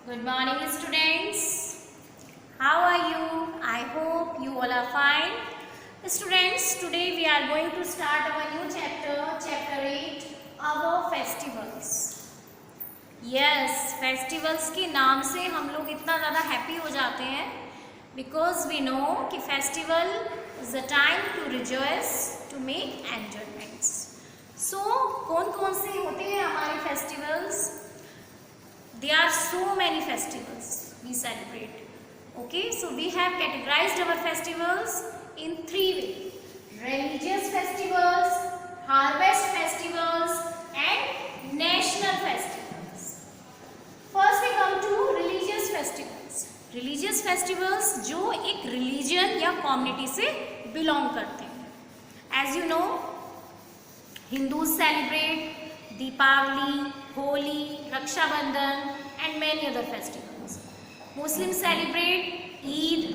Good morning, students. How are you? I hope you all are fine. Students, today we are going to start our new chapter, chapter 8, our festivals. Yes, festivals के नाम से हम लोग इतना ज़्यादा happy हो जाते हैं because we know कि festival is the time to rejoice, to make enjoyments. So, कौन कौन से होते हैं हमारे festivals? There are so many festivals we celebrate. Okay, so we have categorized our festivals in three ways: religious festivals, harvest festivals, and national festivals. First we come to religious festivals. Religious festivals जो एक religion या community से belong करते हैं. As you know, Hindus celebrate Deepavali, Holi, Raksha Bandhan and many other festivals. Muslims celebrate Eid,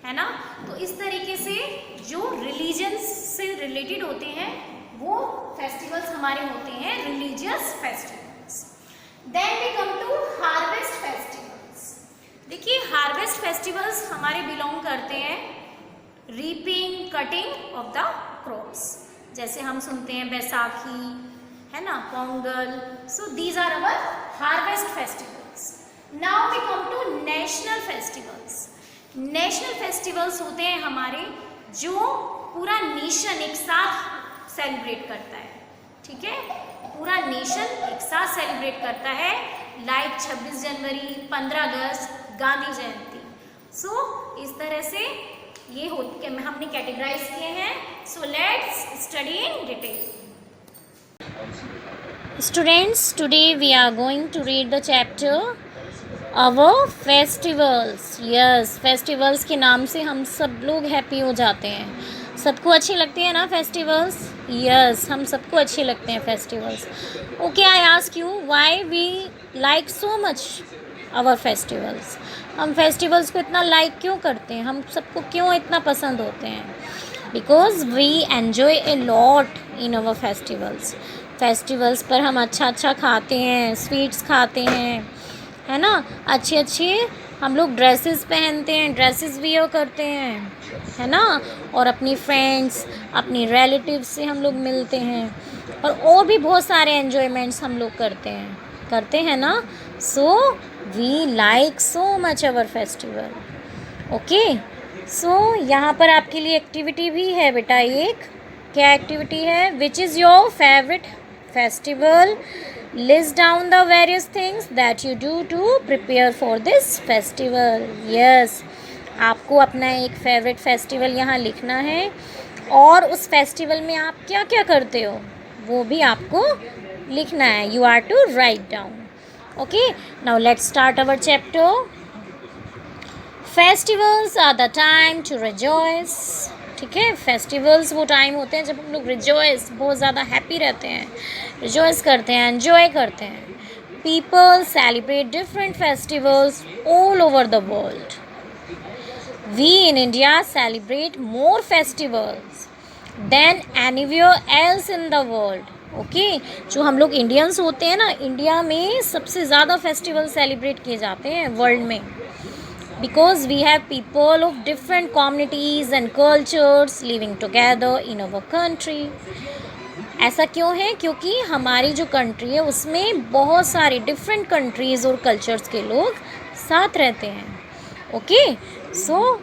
है ना? तो इस तरीके से जो religions से related होते हैं वो festivals हमारे होते हैं religious festivals. Then we come to harvest festivals. देखिए harvest festivals हमारे belong करते हैं reaping, cutting of the crops. जैसे हम सुनते हैं बैसाखी, है ना, Pongal. So these are our harvest festivals. Now we come to national festivals. National festivals होते हैं हमारे जो पूरा नेशन एक साथ सेलिब्रेट करता है. ठीक है, पूरा नेशन एक साथ सेलिब्रेट करता है, लाइक 26 जनवरी, 15 अगस्त, गांधी जयंती. सो इस तरह से ये हमने कैटेगराइज किए हैं. So let's study in detail. Students, today we are going to read the chapter our festivals. Yes, festivals के नाम से हम सब लोग हैप्पी हो जाते हैं. सबको अच्छी लगती है ना फेस्टिवल्स? यस, हम सबको अच्छे लगते हैं festivals. Okay, I ask you why we like so much our festivals. हम फेस्टिवल्स को इतना लाइक क्यों करते हैं? हम सबको क्यों इतना पसंद होते हैं? Because we enjoy a lot in our festivals. Festivals पर हम अच्छा खाते हैं, स्वीट्स खाते हैं, है ना. अच्छे हम लोग ड्रेसेस पहनते हैं, ड्रेसेस वियर करते हैं, है ना. और अपनी फ्रेंड्स, अपनी रिलेटिव्स से हम लोग मिलते हैं और भी बहुत सारे एन्जॉयमेंट्स हम लोग करते हैं ना. So we like so much our festival. Okay, so यहाँ पर आपके लिए एक्टिविटी भी है बेटा. एक क्या एक्टिविटी है? Which is your favourite festival? List down the various things that you do to prepare for this festival. Yes, आपको अपना एक फेवरेट फेस्टिवल यहाँ लिखना है और उस फेस्टिवल में आप क्या क्या करते हो वो भी आपको लिखना है. You are to write down. Okay, now let's start our chapter. Festivals are the time to rejoice. ठीक है, फेस्टिवल्स वो टाइम होते हैं जब हम लोग रिजॉइस, बहुत ज़्यादा हैप्पी रहते हैं, रिजॉइस करते हैं, एन्जॉय करते हैं. People celebrate different festivals all over the world. We in India celebrate more festivals than anywhere else in the world. Okay, जो हम लोग इंडियंस होते हैं ना, इंडिया में सबसे ज़्यादा फेस्टिवल सेलिब्रेट किए जाते हैं वर्ल्ड में. Because we have people of different communities and cultures living together in our country. ऐसा क्यों है? क्योंकि हमारी जो कंट्री है उसमें बहुत सारे डिफरेंट कंट्रीज़ और कल्चर्स के लोग साथ रहते हैं. ओके, सो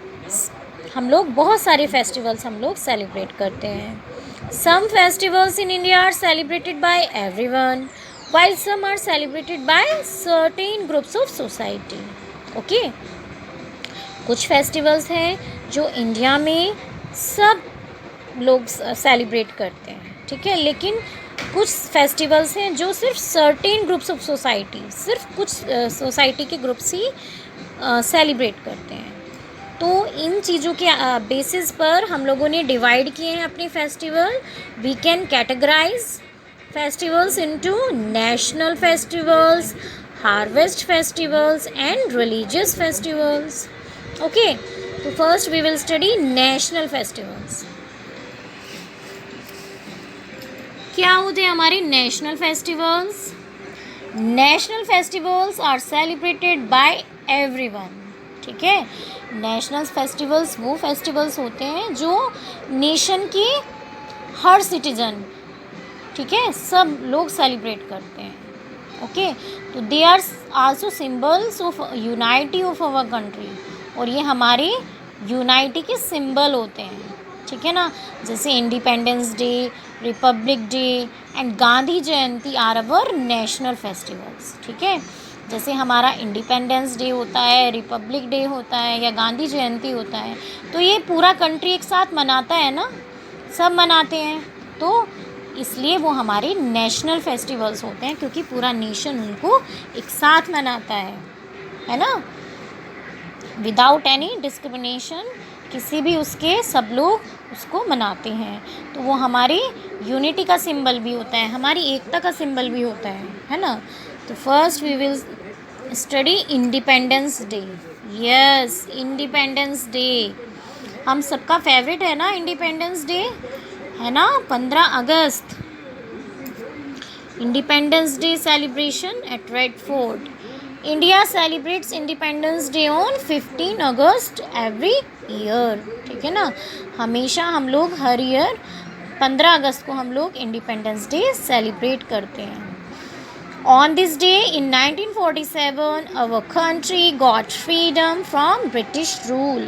हम लोग बहुत सारे फेस्टिवल्स हम लोग सेलिब्रेट करते हैं. Some festivals in India are celebrated by everyone while some are celebrated by certain groups of society. Okay, कुछ फेस्टिवल्स हैं जो इंडिया में सब लोग सेलिब्रेट करते हैं. ठीक है, लेकिन कुछ फेस्टिवल्स हैं जो सिर्फ सर्टेन ग्रुप्स ऑफ सोसाइटी, सिर्फ कुछ सोसाइटी के ग्रुप्स ही सेलिब्रेट करते हैं. तो इन चीज़ों के बेसिस पर हम लोगों ने डिवाइड किए हैं अपने festival. We can categorise festivals into national festivals, harvest festivals and religious festivals. Okay, so first we will study national festivals. क्या होते हैं हमारे national festivals? National festivals are celebrated by everyone, ठीक है। नेशनल फेस्टिवल्स वो festivals होते हैं जो नेशन की हर सिटीजन, ठीक है, सब लोग सेलिब्रेट करते हैं, ओके। तो they are also symbols of unity of our country, और ये हमारी यूनाइटी के सिंबल होते हैं, ठीक है ना। जैसे Independence Day, Republic Day and Gandhi Jayanti are our national festivals, ठीक है। जैसे हमारा इंडिपेंडेंस डे होता है, रिपब्लिक डे होता है या गांधी जयंती होता है, तो ये पूरा कंट्री एक साथ मनाता है ना, सब मनाते हैं, तो इसलिए वो हमारे नेशनल फेस्टिवल्स होते हैं, क्योंकि पूरा नेशन उनको एक साथ मनाता है ना, विदाउट एनी डिस्क्रिमिनेशन, किसी भी उसके सब लोग उसको मनाते हैं। तो वो हमारी यूनिटी का सिंबल भी होता है, हमारी एकता का सिंबल भी होता है ना। तो first we will study Independence Day. Yes, Independence Day हम सबका फेवरेट है ना, इंडिपेंडेंस डे है ना, 15 August, independence day celebration at Red Fort. India celebrates independence day on 15 August every year, ठीक है ना। हमेशा हम लोग हर ईयर 15 अगस्त को हम लोग इंडिपेंडेंस डे सेलिब्रेट करते हैं। On this day in 1947 our country got freedom from British rule.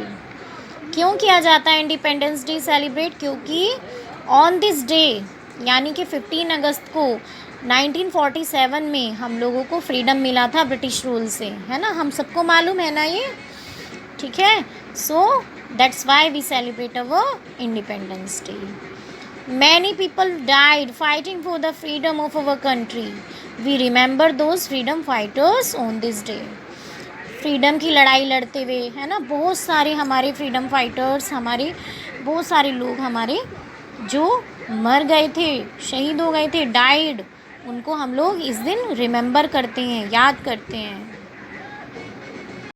क्यों किया जाता है इंडिपेंडेंस डे सेलिब्रेट? क्योंकि ऑन दिस डे यानी कि 15 अगस्त को 1947 में हम लोगों को फ्रीडम मिला था ब्रिटिश रूल से, है ना, हम सबको मालूम है ना ये, ठीक है। So that's why we celebrate our Independence Day. Many people died fighting for the freedom of our country. We remember those freedom fighters on this day. Freedom की लड़ाई लड़ते हुए, है ना, बहुत सारे हमारे फ्रीडम फाइटर्स, हमारे बहुत सारे लोग हमारे जो मर गए थे, शहीद हो गए थे, डाइड, उनको हम लोग इस दिन रिमेंबर करते हैं, याद करते हैं।